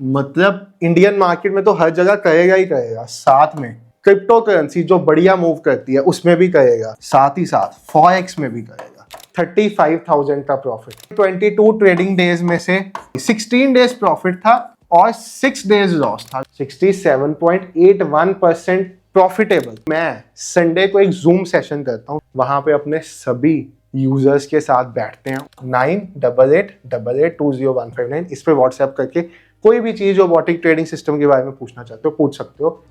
मतलब Indian market में तो हर जगह करेगा ही करेगा, साथ में क्रिप्टो करेंसी जो बढ़िया मूव करती है उसमें भी करेगा, साथ ही साथ फॉरेक्स में भी करेगा। 35,000 का प्रॉफिट, 22 ट्रेडिंग डेज में से 16 डेज प्रॉफिट था और 6 डेज लॉस था। 67.81% प्रॉफिटेबल। मैं संडे को एक जूम सेशन करता हूँ, वहां पे अपने सभी यूजर्स के साथ बैठते हैं। 9888882015 इस पे व्हाट्सएप करके कोई भी चीज रोबोटिक ट्रेडिंग सिस्टम के बारे में पूछना चाहते हो पूछ सकते हो।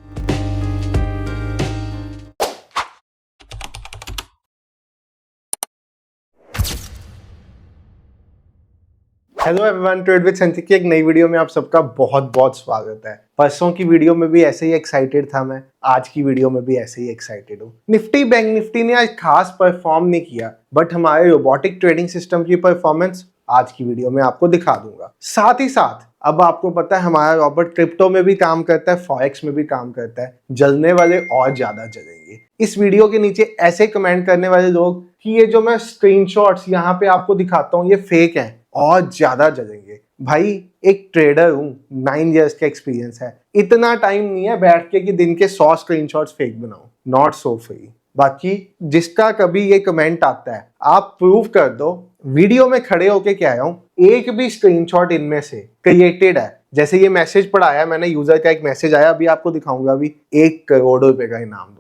हेलो एवरीवन, ट्रेड विद संचित की एक नई वीडियो में आप सबका बहुत बहुत स्वागत है। परसों की वीडियो में भी ऐसे ही एक्साइटेड था मैं, आज की वीडियो में भी ऐसे ही एक्साइटेड हूँ। निफ्टी बैंक निफ्टी ने आज खास परफॉर्म नहीं किया, बट हमारे रोबोटिक ट्रेडिंग सिस्टम की परफॉर्मेंस आज की वीडियो में आपको दिखा दूंगा। साथ ही साथ अब आपको पता है हमारा रॉबोट क्रिप्टो में भी काम करता है, फॉरेक्स में भी काम करता है। जलने वाले और ज्यादा जलेंगे। इस वीडियो के नीचे ऐसे कमेंट करने वाले लोग कि ये जो मैं स्क्रीनशॉट्स यहाँ पे आपको दिखाता हूँ ये फेक है, और ज्यादा जलेंगे। भाई एक ट्रेडर हूँ, 9 इयर्स का एक्सपीरियंस है, इतना टाइम नहीं है बैठ के कि दिन के 100 स्क्रीनशॉट्स फेक बनाओ। Not so free. बाकी जिसका कभी ये कमेंट आता है आप प्रूव कर दो, वीडियो में खड़े होके क्या आया हूँ, एक भी स्क्रीनशॉट इनमें से क्रिएटेड है। जैसे ये मैसेज पढ़ाया मैंने, यूजर का एक मैसेज आया, अभी आपको दिखाऊंगा, अभी 1 करोड़ रुपए का इनाम दूंगा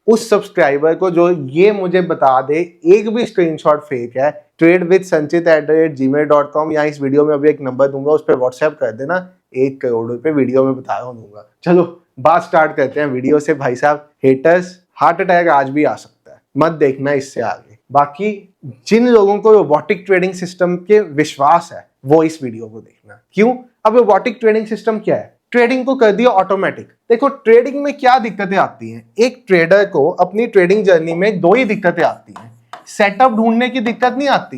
उस सब्सक्राइबर को जो ये मुझे बता दे एक भी स्क्रीनशॉट फेक है। tradevidsanchit@gmail.com या इस वीडियो में अभी एक नंबर दूंगा, उस पर व्हाट्सएप कर देना। 1 करोड़ रुपए वीडियो में बता रहा हूँ दूंगा। चलो बात स्टार्ट करते हैं वीडियो से। भाई साहब, हेटर्स हार्ट अटैक आज भी आ सकता है, मत देखना इससे आगे। बाकी जिन लोगों को रोबोटिक ट्रेडिंग सिस्टम के विश्वास है वो इस वीडियो को देखना। क्यों? अब रोबोटिक ट्रेडिंग सिस्टम क्या है? ट्रेडिंग को कर दिया ऑटोमेटिक। देखो ट्रेडिंग में क्या दिक्कतें आती हैं, एक ट्रेडर को अपनी ट्रेडिंग जर्नी में 2 ही दिक्कतें आती हैं। सेटअप ढूंढने की दिक्कत नहीं आती।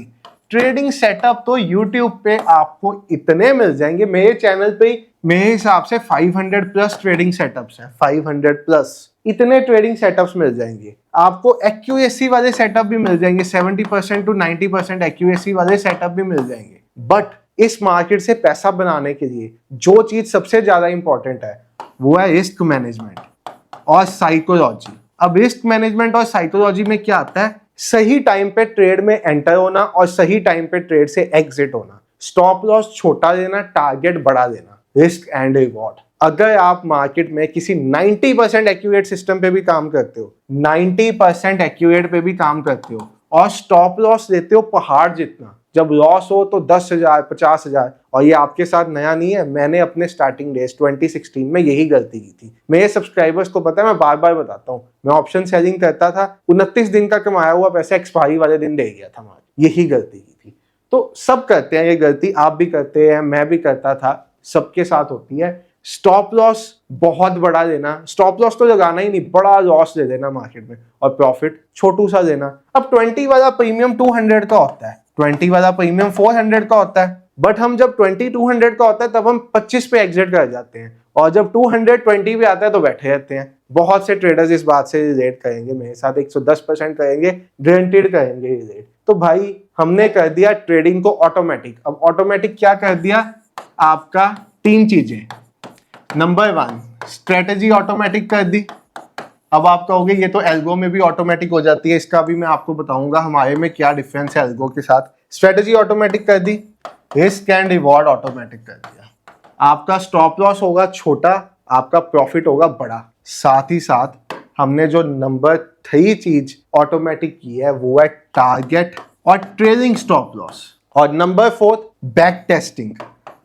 ट्रेडिंग सेटअप तो YouTube पे आपको इतने मिल जाएंगे, मेरे चैनल पे मेरे हिसाब से 500 प्लस ट्रेडिंग सेटअप्स हैं। 500 प्लस इतने ट्रेडिंग सेटअप्स मिल जाएंगे आपको। एक्यूरेसी वाले सेटअप भी मिल जाएंगे, 70% to 90% एक्यूरेसी वाले सेटअप भी मिल जाएंगे। बट इस मार्केट से पैसा बनाने के लिए जो चीज सबसे ज्यादा इंपॉर्टेंट है वो है रिस्क मैनेजमेंट और साइकोलॉजी। अब रिस्क मैनेजमेंट और साइकोलॉजी में क्या आता है? सही टाइम पे ट्रेड में एंटर होना और सही टाइम पे ट्रेड से एग्जिट होना। स्टॉप लॉस छोटा लेना, टारगेट बड़ा लेना। Risk and reward. अगर आप मार्केट में किसी 90% एक्यूरेट सिस्टम पे भी काम करते हो, 90% एक्यूरेट पे भी काम करते हो और स्टॉप लॉस लेते हो पहाड़ जितना, जब लॉस हो तो 10,000 50,000, और ये आपके साथ नया नहीं है, मैंने अपने स्टार्टिंग डेज 2016 में यही गलती की थी। मेरे सब्सक्राइबर्स को पता है, मैं बार बार बताता हूँ, मैं ऑप्शन सेलिंग करता था, 29 दिन का कमाया हुआ पैसा एक्सपायरी वाले दिन दे गया था। यही गलती की थी। तो सब करते हैं ये गलती, आप भी करते हैं, मैं भी करता था, सबके साथ होती है। स्टॉप लॉस बहुत बड़ा लेना, स्टॉप लॉस तो लगाना ही नहीं, बड़ा लॉस ले लेना मार्केट में, और प्रॉफिट छोटू सा लेना। अब 20 वाला प्रीमियम 200 का होता है, 20 वाला प्रीमियम 400 का होता है, बट हम जब 20 200 का होता है तब हम 25 पे एग्जिट कर जाते हैं, और जब 220 पे आता है तो बैठे रहते हैं। बहुत से ट्रेडर्स इस बात से रिलेट करेंगे, मेरे साथ 110% करेंगे, गारंटीड करेंगे रिलेट। तो भाई हमने कर दिया ट्रेडिंग को ऑटोमेटिक। अब ऑटोमेटिक क्या कर दिया आपका? 3 चीजें। नंबर 1, स्ट्रेटेजी ऑटोमेटिक कर दी। अब आप कहोगे ये तो एल्गो में भी ऑटोमेटिक हो जाती है, इसका भी मैं आपको बताऊंगा हमारे में क्या डिफरेंस है एल्गो के साथ। स्ट्रेटेजी ऑटोमेटिक कर दी, रिस्क एंड रिवॉर्ड ऑटोमेटिक कर दिया। आपका स्टॉप लॉस होगा छोटा, आपका प्रॉफिट होगा बड़ा। साथ ही साथ हमने जो नंबर 3 चीज ऑटोमेटिक की है वो है टारगेट और ट्रेलिंग स्टॉप लॉस। और नंबर 4, बैक टेस्टिंग।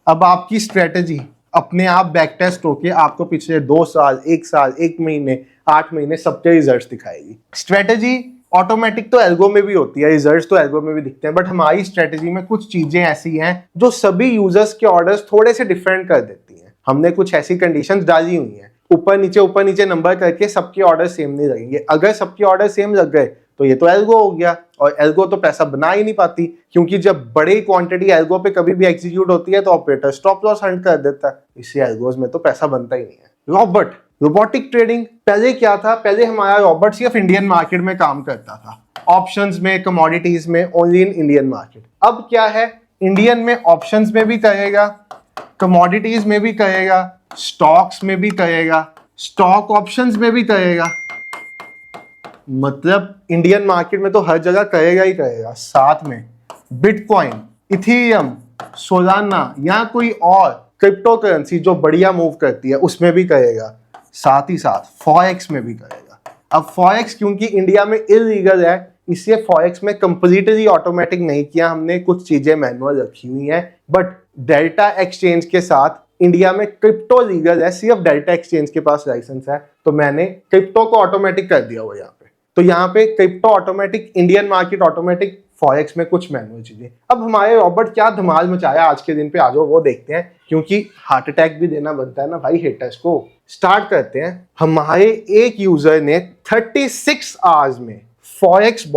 अब आपकी स्ट्रेटेजी अपने आप बैक टेस्ट होके आपको पिछले 2 साल, 1 साल, 1 महीने, 8 महीने सबके रिजल्ट्स दिखाएगी। स्ट्रेटेजी ऑटोमेटिक तो एल्गो में भी होती है, रिजल्ट्स तो एल्गो में भी दिखते हैं, बट हमारी स्ट्रेटेजी में कुछ चीजें ऐसी हैं जो सभी यूजर्स के ऑर्डर्स थोड़े से डिफरेंट कर देती हैं। हमने कुछ ऐसी कंडीशंस डाली हुई हैं, ऊपर नीचे नंबर करके सबके ऑर्डर सेम नहीं लगेंगे। अगर सबके ऑर्डर सेम लग गए तो ये तो एल्गो हो गया, और एल्गो तो पैसा बना ही नहीं पाती, क्योंकि जब बड़ी क्वांटिटी एल्गो पे कभी भी एग्जीक्यूट होती है तो ऑपरेटर स्टॉप लॉस हंट कर देता है, इससे एल्गोज में तो पैसा बनता ही नहीं है। रोबोटिक ट्रेडिंग पहले क्या था? पहले हमारा रोबोट सिर्फ इंडियन मार्केट में काम करता था, ऑप्शंस में, कमोडिटीज में, ओनली इन इंडियन मार्केट। अब क्या है? इंडियन में ऑप्शंस में भी करेगा, कमोडिटीज में भी करेगा, स्टॉक्स में भी करेगा, स्टॉक ऑप्शंस में भी करेगा, मतलब इंडियन मार्केट में तो हर जगह करेगा ही करेगा। साथ में बिटकॉइन, इथेरियम, सोलाना या कोई और क्रिप्टो करेंसी जो बढ़िया मूव करती है उसमें भी करेगा। साथ ही साथ फॉरेक्स में भी करेगा। अब फॉरेक्स क्योंकि इंडिया में इलीगल है, इसलिए फॉरेक्स में कंप्लीटली ऑटोमेटिक नहीं किया हमने, कुछ चीजें मैनुअल रखी हुई हैं। बट डेल्टा एक्सचेंज के साथ इंडिया में क्रिप्टो लीगल है, सिर्फ डेल्टा एक्सचेंज के पास लाइसेंस है, तो मैंने क्रिप्टो को ऑटोमेटिक कर दिया हुआ यहाँ पे। तो यहाँ पे crypto automatic, Indian market automatic, forex में कुछ मैनुअल चीजें। अब हमारे रॉबर्ट क्या धमाल मचाया आज के दिन पे, आ जाओ वो देखते हैं, क्योंकि हार्ट अटैक भी देना बनता है ना भाई हेटर्स को। स्टार्ट करते हैं। हमारे एक यूजर ने 36 आवर्स में फॉरेक्स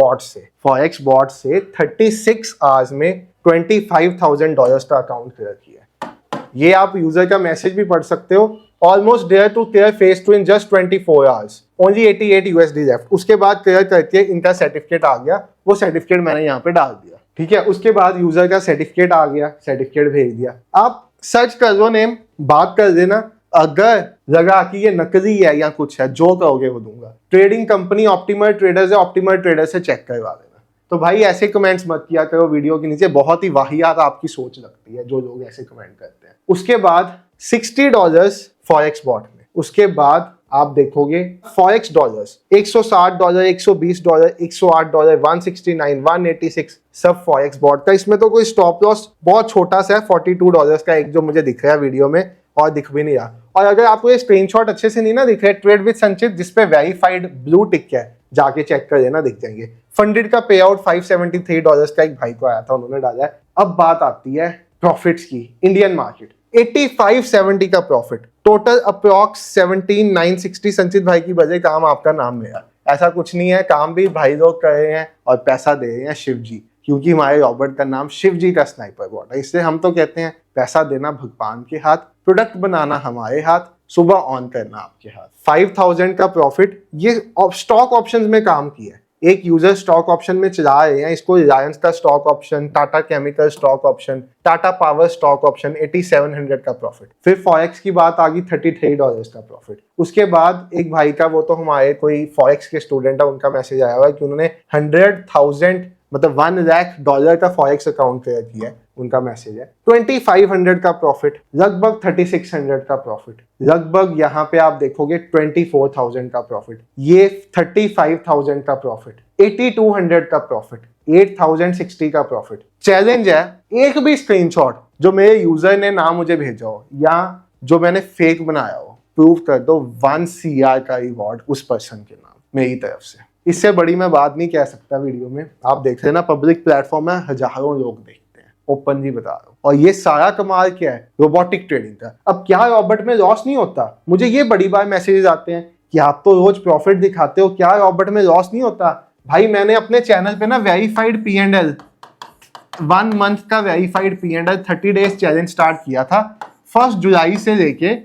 बॉट से 36 आवर्स में $25,000 का अकाउंट क्लियर किया। ये आप यूजर का मैसेज भी पढ़ सकते हो। Almost dare to clear phase 2 in just 24 hours, only 88 USD लेफ्ट। उसके बाद क्लियर करके इनका सर्टिफिकेट आ गया, वो सर्टिफिकेट मैंने यहाँ पे डाल दिया, ठीक है। उसके बाद यूजर का सर्टिफिकेट आ गया, सर्टिफिकेट भेज दिया। आप सर्च कर लो नेम, बात कर देना, अगर लगा कि ये नकली है या कुछ है, जो कहोगे वो दूंगा। ट्रेडिंग कंपनी ऑप्टिमल ट्रेडर्स है, ऑप्टिमल ट्रेडर से चेक करवा देना। तो भाई ऐसे कमेंट्स मत किया करो वीडियो के नीचे, बहुत ही वाहियात आपकी सोच लगती है जो लोग ऐसे कमेंट करते हैं। उसके बाद $60 फॉरेक्स बॉट में। उसके बाद आप देखोगे फॉरेक्स डॉलर्स, $160, $120, $108, $169, $186, सब फॉरेक्स बॉट का। इसमें तो कोई स्टॉप लॉस बहुत छोटा सा है, $42 का एक जो मुझे दिख रहा है वीडियो में, और दिख भी नहीं रहा। और अगर आपको ये स्क्रीनशॉट अच्छे से नहीं ना दिख रहे, ट्रेड विद संचित जिसपे वेरीफाइड ब्लू टिक है, जाके चेक कर लेना, दिख जाएंगे। फंडेड का पे आउट $573 का एक भाई को आया था, उन्होंने डाला है। अब बात आती है प्रॉफिट्स की। इंडियन मार्केट 8570 का प्रॉफिट, टोटल अप्रॉक्स 17960। संचित भाई की वजह काम आपका नाम मेरा, ऐसा कुछ नहीं है, काम भी भाई लोग कर रहे हैं और पैसा दे रहे हैं शिव जी, क्योंकि हमारे रॉबर्ट का नाम शिव जी का स्नाइपर बॉट है। इसलिए हम तो कहते हैं पैसा देना भगवान के हाथ, प्रोडक्ट बनाना हमारे हाथ, सुबह ऑन करना आपके हाथ। 5000 का प्रॉफिट, ये स्टॉक ऑप्शंस में काम किया है। एक यूजर स्टॉक ऑप्शन में चला रहे हैं, इसको रिलायंस का stock option, Tata chemical stock option, Tata power stock option, 8700 का प्रॉफिट। फिर फॉरेक्स की बात आ गई, $33 का प्रॉफिट। उसके बाद एक भाई का, वो तो हमारे कोई फॉरेक्स के स्टूडेंट है, उनका मैसेज आया हुआ है कि उन्होंने 100,000 मतलब $1,00,000 का फॉरेक्स अकाउंट क्लियर किया है, उनका मैसेज है। 2500 का प्रॉफिट, लगभग 3600 का प्रॉफिट, लगभग यहाँ पे आप देखोगे 24,000 का प्रॉफिट, ये 35,000 का प्रॉफिट, 8200 का प्रॉफिट, 8060 का प्रॉफिट। चैलेंज है, एक भी स्क्रीनशॉट जो मेरे यूजर ने ना मुझे भेजा हो या जो मैंने फेक बनाया हो, प्रूव कर दो 1 CR का रिवॉर्ड उस पर्सन के नाम मेरी तरफ से। इससे बड़ी मैं बात नहीं कह सकता वीडियो में। आप देख रहे हैं ना, पब्लिक प्लेटफॉर्म है, हजारों लोग देखते हैं, ओपनली बता रहा हूं। और ये सारा कमाल क्या है, रोबोटिक ट्रेडिंग का। अब क्या रॉबर्ट में लॉस नहीं होता? मुझे ये बड़ी बार मैसेजेस आते हैं कि आप तो रोज प्रॉफिट दिखाते हो, क्या रॉबर्ट में लॉस नहीं होता? भाई मैंने अपने चैनल पे ना वेरीफाइड P&L, 1 मंथ का verified P&L 30 days challenge start किया था। 1 जुलाई से लेके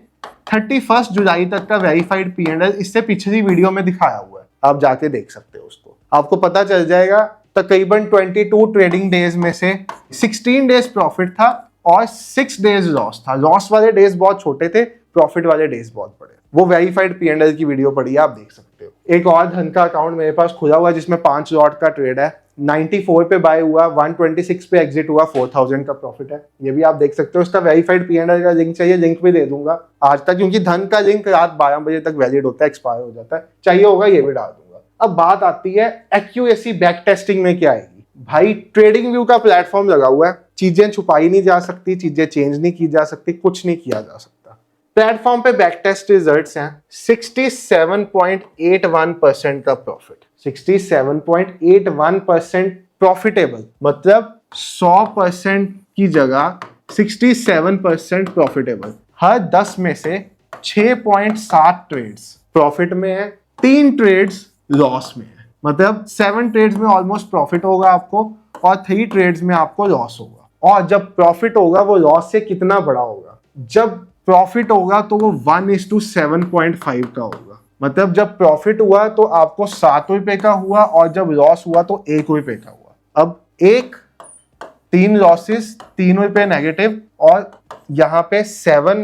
31 जुलाई तक का वेरीफाइड P&L इससे पिछली वीडियो में दिखाया हुआ है, आप जाके देख सकते हो उसको, आपको पता चल जाएगा। तकरीबन 22 ट्रेडिंग डेज में से 16 डेज प्रॉफिट था और 6 डेज लॉस था। लॉस वाले डेज बहुत छोटे थे, प्रॉफिट वाले डेज बहुत बड़े। वो वेरीफाइड P&L की वीडियो पड़ी है, आप देख सकते हो। एक और धन का अकाउंट मेरे पास खुला हुआ है जिसमें 5 लॉट का ट्रेड है, 94 पे बाय हुआ, 126 पे एग्जिट हुआ, 4000 का प्रॉफिट है। ये भी आप देख सकते हो। उसका वेरीफाइड P&L का लिंक चाहिए, लिंक भी दे दूंगा आज तक, क्योंकि धन का लिंक रात 12 बजे तक वैलिड होता है, एक्सपायर हो जाता है। चाहिए होगा ये भी डाल दूंगा। अब बात आती है एक्यूरेसी बैक टेस्टिंग में क्या आएगी। भाई ट्रेडिंग व्यू का प्लेटफॉर्म लगा हुआ है, चीजें छुपाई नहीं जा सकती, चीजें चेंज नहीं की जा सकती, कुछ नहीं किया जा सकता। प्लेटफॉर्म पे बैक टेस्ट रिजल्ट्स हैं, 67.81% का प्रॉफिट, 67.81% प्रॉफिटेबल, मतलब 100% की जगह 67% प्रॉफिटेबल। हर 10 में से 6.7 ट्रेड्स प्रॉफिट में है, 3 ट्रेड्स लॉस में है। मतलब 7 ट्रेड्स में ऑलमोस्ट प्रॉफिट होगा आपको और 3 ट्रेड्स में आपको लॉस होगा। और जब प्रॉफिट होगा वो लॉस से कितना बड़ा होगा? जब प्रॉफिट होगा तो वो 1:7.5 का होगा। मतलब जब प्रॉफिट हुआ तो आपको 7 रुपए का हुआ और जब लॉस हुआ तो 1 रुपए का हुआ। अब 3 लॉसेस, 3 रुपए नेगेटिव और यहाँ पे 7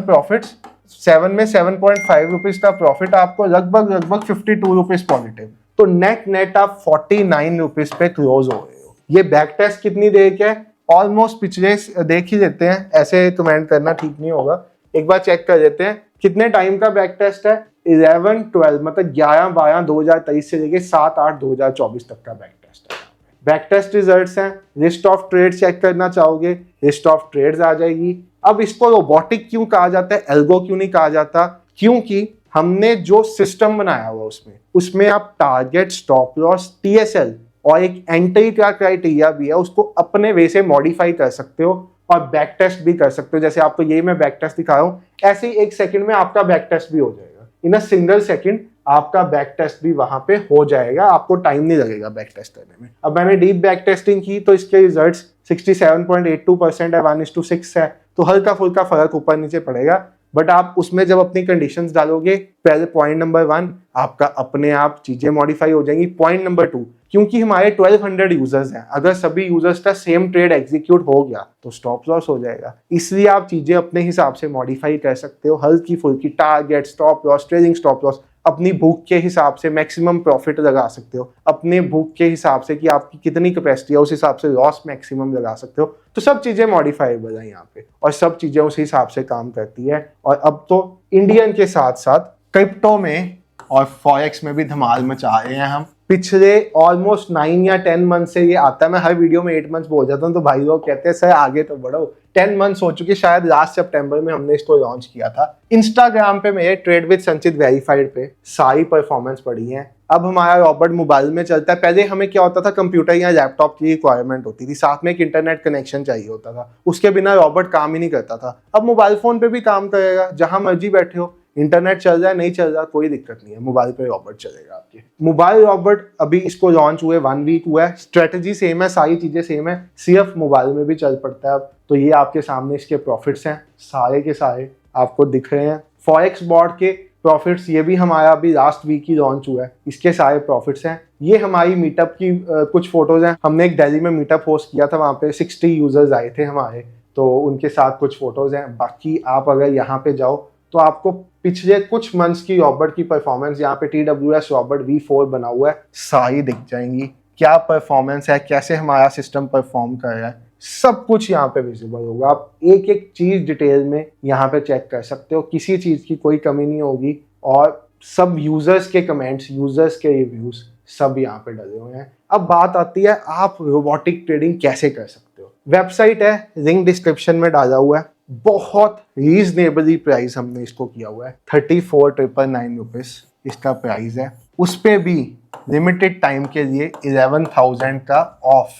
प्रॉफिट्स, 7 में 7.5 रुपीज का प्रॉफिट, आपको लगभग 52 रुपीज पॉजिटिव। तो नेट आप 49 रुपीज पे क्लोज हो रहे हो। ये बैक टेस्ट कितनी देर का है? ऑलमोस्ट पिछले देख ही लेते हैं, ऐसे कमेंट करना ठीक नहीं होगा, एक बार चेक कर लेते हैं कितने टाइम का बैक टेस्ट है। 11-12 मतलब 11-12-2023 से लेके 7-8-2024 तक का बैक टेस्ट है। बैक टेस्ट रिजल्ट्स हैं। लिस्ट ऑफ ट्रेड चेक करना चाहोगे, लिस्ट ऑफ ट्रेड्स आ जाएगी। अब इसको रोबोटिक क्यों कहा जाता है, एल्गो क्यों नहीं कहा जाता? क्योंकि हमने जो सिस्टम बनाया हुआ उसमें आप टारगेट, स्टॉप लॉस, टीएसएल और एक एंट्री का क्राइटेरिया भी है, उसको अपने वे से मॉडिफाई कर सकते हो और बैक टेस्ट भी कर सकते हो। जैसे आपको ये मैं बैक टेस्ट दिखा रहा हूँ, ऐसे ही 1 सेकंड में आपका बैक टेस्ट भी हो जाएगा। इन अ सिंगल सेकंड आपका बैक टेस्ट भी वहां पे हो जाएगा, आपको टाइम नहीं लगेगा बैक टेस्ट करने में। अब मैंने डीप बैक टेस्टिंग की तो इसके रिजल्ट्स 67.82% है, 1:6 है, तो हल्का फुल्का फर्क ऊपर नीचे पड़ेगा। बट आप उसमें जब अपनी कंडीशंस डालोगे, पहले पॉइंट नंबर 1 आपका अपने आप चीजें मॉडिफाई हो जाएंगी। पॉइंट नंबर 2, क्योंकि हमारे 1200 यूजर्स हैं, अगर सभी यूजर्स का सेम ट्रेड एग्जीक्यूट हो गया तो स्टॉप लॉस हो जाएगा। इसलिए आप चीजें अपने हिसाब से मॉडिफाई कर सकते हो, हल्की फुल्की target, stop loss, trading stop loss अपनी भूख के हिसाब से मैक्सिमम प्रॉफिट लगा सकते हो, अपने भूख के हिसाब से कि आपकी कितनी कैपेसिटी है उस हिसाब से लॉस मैक्सिमम लगा सकते हो। तो सब चीजें मॉडिफाइबल है यहाँ पे और सब चीजें उस हिसाब से काम करती है। और अब तो इंडियन के साथ साथ क्रिप्टो में और फॉरेक्स में भी धमाल मचा रहे हैं हम। पिछले ऑलमोस्ट 9 या 10 मंथ से ये आता है, मैं हर वीडियो में 8 मंथ्स बोल जाता हूँ तो भाई लोग कहते हैं सर आगे तो बढ़ो। 10 मंथ्स हो चुके, शायद लास्ट सितंबर में हमने इसको लॉन्च किया था। इंस्टाग्राम पे मेरे ट्रेड विद संचित वेरीफाइड पे सारी परफॉर्मेंस पड़ी है। अब हमारा रॉबर्ट मोबाइल में चलता है। पहले हमें क्या होता था, कंप्यूटर या लैपटॉप की रिक्वायरमेंट होती थी, साथ में एक इंटरनेट कनेक्शन चाहिए होता था, उसके बिना रॉबर्ट काम ही नहीं करता था। अब मोबाइल फोन पे भी काम करेगा, जहां मर्जी बैठे हो, इंटरनेट चल रहा है नहीं चल रहा कोई दिक्कत नहीं है, मोबाइल पे रॉबर्ट चलेगा आपके। मोबाइल रॉबर्ट अभी इसको लॉन्च हुए 1 वीक हुआ है, स्ट्रेटजी सेम है, सारी चीजें सेम है, सिर्फ मोबाइल में भी चल पड़ता है अब। तो ये आपके सामने इसके प्रॉफिट्स हैं, सारे के सारे आपको दिख रहे हैं। फॉरेक्स बोर्ड के प्रॉफिट्स, ये भी हमारा अभी लास्ट वीक ही लॉन्च हुआ है, इसके सारे प्रॉफिट्स हैं। ये हमारी मीटअप की कुछ फोटोज हैं, हमने एक दिल्ली में मीटअप होस्ट किया था, वहाँ पे 60 यूजर्स आए थे हमारे, तो उनके साथ कुछ फोटोज हैं। बाकी आप अगर यहाँ पे जाओ तो आपको पिछले कुछ मंथ्स की रॉबर्ट की परफॉर्मेंस, यहाँ पे TWS रॉबर्ट V4 बना हुआ है, सारी दिख जाएंगी। क्या परफॉर्मेंस है, कैसे हमारा सिस्टम परफॉर्म कर रहा है, सब कुछ यहाँ पे विजिबल होगा। आप एक एक चीज डिटेल में यहाँ पे चेक कर सकते हो, किसी चीज की कोई कमी नहीं होगी। और सब यूजर्स के कमेंट्स, यूजर्स के रिव्यूज सब यहाँ पे डले हुए हैं। अब बात आती है आप रोबोटिक ट्रेडिंग कैसे कर सकते हो। वेबसाइट है, लिंक डिस्क्रिप्शन में डाला हुआ है। बहुत रीजनेबली प्राइस हमने इसको किया हुआ है, 34,999 रुपीज इसका प्राइस है। उस पे भी लिमिटेड टाइम के लिए 11,000 का ऑफ,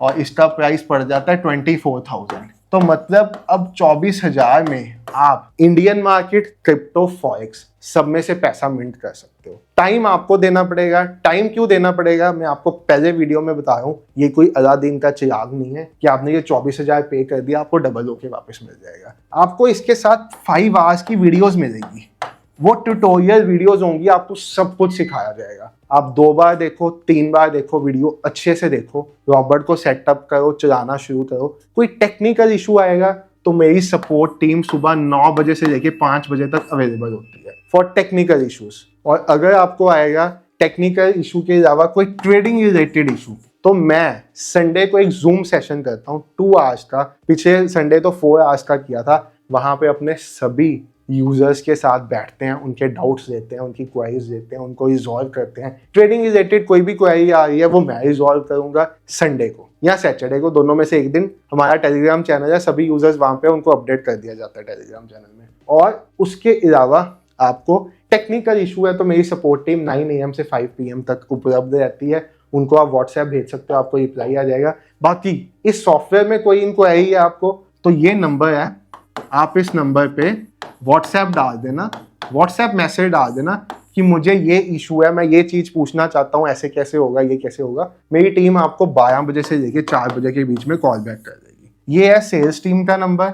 और इसका प्राइस पड़ जाता है 24,000। तो मतलब अब 24,000 में आप इंडियन मार्केट, क्रिप्टो, फॉरेक्स सब में से पैसा मिंट कर सकते हो। टाइम आपको देना पड़ेगा। टाइम क्यों देना पड़ेगा, मैं आपको पहले वीडियो में बता रहा हूँ, ये कोई अलादीन का चिराग नहीं है कि आपने ये 24,000 पे कर दिया आपको डबल होके वापस मिल जाएगा। आपको इसके साथ 5 आवर्स की वीडियोस मिलेगी, वो ट्यूटोरियल वीडियोस होंगी, आपको सब कुछ सिखाया जाएगा। आप 2 बार देखो, 3 बार देखो, वीडियो अच्छे से देखो, रॉबर्ट को सेटअप करो, चलाना शुरू करो। कोई टेक्निकल इशू आएगा तो मेरी सपोर्ट टीम सुबह 9 बजे से लेके 5 बजे तक अवेलेबल होती है फॉर टेक्निकल इश्यूज। और अगर आपको आएगा टेक्निकल इशू के अलावा कोई ट्रेडिंग रिलेटेड इशू, तो मैं संडे को एक जूम सेशन करता हूँ 2 आवर्स का। पिछले संडे तो 4 आवर्स का किया था। वहां पे अपने सभी यूजर्स के साथ बैठते हैं, उनके डाउट्स लेते हैं, उनकी क्वेरीज लेते हैं, उनको रिजॉल्व करते हैं। ट्रेडिंग रिलेटेड कोई भी क्वेरी आ रही है वो मैं रिजॉल्व करूंगा संडे को या सैटरडे को, दोनों में से एक दिन। हमारा टेलीग्राम चैनल है, सभी यूजर्स वहां पे उनको अपडेट कर दिया जाता है टेलीग्राम चैनल में। और उसके अलावा आपको टेक्निकल इशू है तो मेरी सपोर्ट टीम 9 AM से 5 PM तक उपलब्ध रहती है। उनको आप व्हाट्सएप भेज सकते हो, आपको रिप्लाई आ जाएगा। बाकी इस सॉफ्टवेयर में कोई इंक्वायरी है आपको तो ये नंबर है, आप इस नंबर पे व्हाट्सएप डाल देना, व्हाट्सएप मैसेज डाल देना कि मुझे ये इशू है, मैं ये चीज पूछना चाहता हूँ, ऐसे कैसे होगा, ये कैसे होगा। मेरी टीम आपको 12 बजे से लेके 4 बजे के बीच में कॉल बैक कर देगी। ये है सेल्स टीम का नंबर।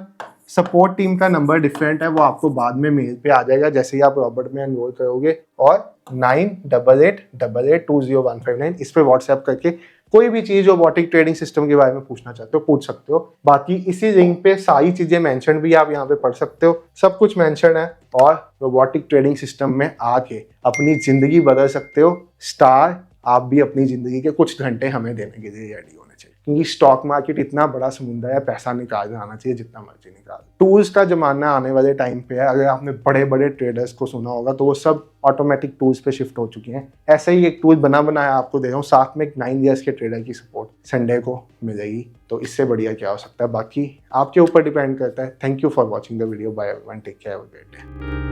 सपोर्ट टीम का नंबर डिफरेंट है, वो आपको बाद में मेल पे आ जाएगा जैसे ही आप रॉबर्ट में एनरोल करोगे और 9888882015 इस पे व्हाट्सएप करके कोई भी चीज रोबोटिक ट्रेडिंग सिस्टम के बारे में पूछना चाहते हो पूछ सकते हो। बाकी इसी लिंक पे सारी चीजें मेंशन भी आप यहाँ पे पढ़ सकते हो, सब कुछ मेंशन है। और रोबोटिक ट्रेडिंग सिस्टम में आके अपनी जिंदगी बदल सकते हो। स्टार आप भी अपनी जिंदगी के कुछ घंटे हमें देने के लिए रेडी होने चाहिए, क्योंकि स्टॉक मार्केट इतना बड़ा समुद्र है, पैसा निकालना आना चाहिए जितना मर्जी निकाल। टूल्स का जमाना आने वाले टाइम पे है। अगर आपने बड़े बड़े ट्रेडर्स को सुना होगा तो वो सब ऑटोमेटिक टूल्स पे शिफ्ट हो चुके हैं। ऐसे ही एक टूल बनाया आपको दे रहा हूँ, साथ में एक 9 ईयर्स के ट्रेडर की सपोर्ट संडे को मिलेगी। तो इससे बढ़िया क्या हो सकता है, बाकी आपके ऊपर डिपेंड करता है। Thank you for watching the video, bye everyone, take care, have a great day.